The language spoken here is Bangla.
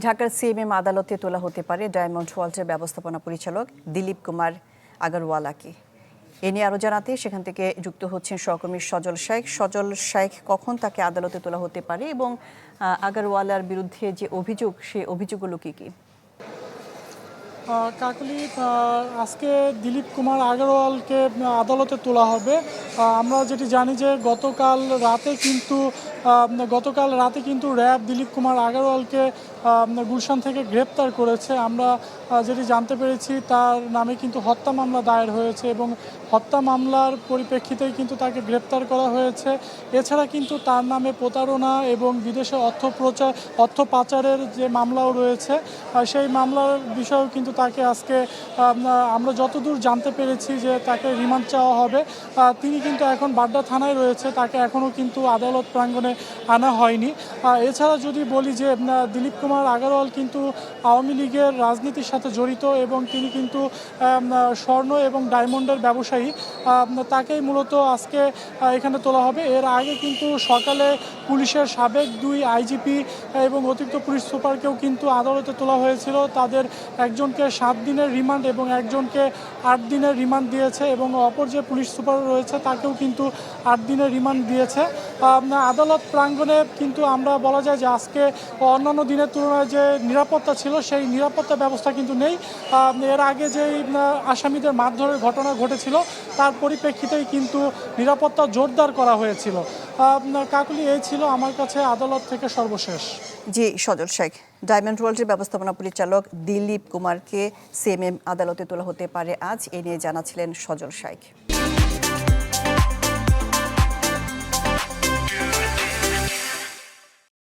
ঢাকার সিএমএম আদালতে তোলা হতে পারে ডায়মন্ড ওয়ার্ল্ডের ব্যবস্থাপনা পরিচালক দিলীপ কুমার আগরওয়ালাকে। এ নিয়ে আরও জানাতে সেখান থেকে যুক্ত হচ্ছেন সহকর্মী সজল শেখ। সজল শেখ, কখন তাকে আদালতে তোলা হতে পারে এবং আগরওয়ালার বিরুদ্ধে যে অভিযোগ, সেই অভিযোগগুলো কী কী? কাকলি, আজকে দিলীপ কুমার আগরওয়ালকে আদালতে তোলা হবে। আমরা যেটি জানি যে গতকাল রাতে কিন্তু র্যাব দিলীপ কুমার আগরওয়ালকে গুলশান থেকে গ্রেপ্তার করেছে। আমরা যেটি জানতে পেরেছি, তার নামে কিন্তু হত্যা মামলা দায়ের হয়েছে এবং হত্যা মামলার পরিপ্রেক্ষিতেই কিন্তু তাকে গ্রেপ্তার করা হয়েছে। এছাড়া কিন্তু তার নামে প্রতারণা এবং বিদেশে অর্থ পাচারের যে মামলাও রয়েছে, সেই মামলার বিষয়েও কিন্তু তাকে আজকে আমরা যতদূর জানতে পেরেছি যে তাকে রিমান্ড চাওয়া হবে। তিনি কিন্তু এখন বাড্ডা থানায় রয়েছে, তাকে এখনও কিন্তু আদালত প্রাঙ্গণে আনা হয়নি। এছাড়া যদি বলি যে দিলীপ কুমার আগরওয়াল কিন্তু আওয়ামী লীগের রাজনীতির সাথে জড়িত এবং তিনি কিন্তু স্বর্ণ এবং ডায়মন্ডের ব্যবসায়ী। তাকেই মূলত আজকে এখানে তোলা হবে। এর আগে কিন্তু সকালে পুলিশের সাবেক 2 আইজিপি এবং অতিরিক্ত পুলিশ সুপারকেও কিন্তু আদালতে তোলা হয়েছিল। তাদের একজনকে 7 দিনের রিমান্ড এবং একজনকে 8 দিনের রিমান্ড দিয়েছে এবং অপর যে পুলিশ সুপার রয়েছে তাকেও কিন্তু 8 দিনের রিমান্ড দিয়েছে। আদালত প্রাঙ্গণে কিন্তু আমরা বলা যায় যে আজকে অন্যান্য দিনের তুলনায় যে নিরাপত্তা ছিল, সেই নিরাপত্তা ব্যবস্থা কিন্তু নেই। এর আগে যেই আসামিদের মারধরের ঘটনা ঘটেছিল, তার পরিপ্রেক্ষিতেই কিন্তু নিরাপত্তা জোরদার করা হয়েছিল। কাকলি, এই ছিল আমার কাছে আদালত থেকে সর্বশেষ। জি সজল শেখ, ডায়মন্ড ওয়ার্ল্ডের ব্যবস্থাপনা পরিচালক দিলীপ কুমারকে সিএমএম আদালতে তোলা হতে পারে আজ, এ নিয়ে জানাচ্ছিলেন সজল শেখ।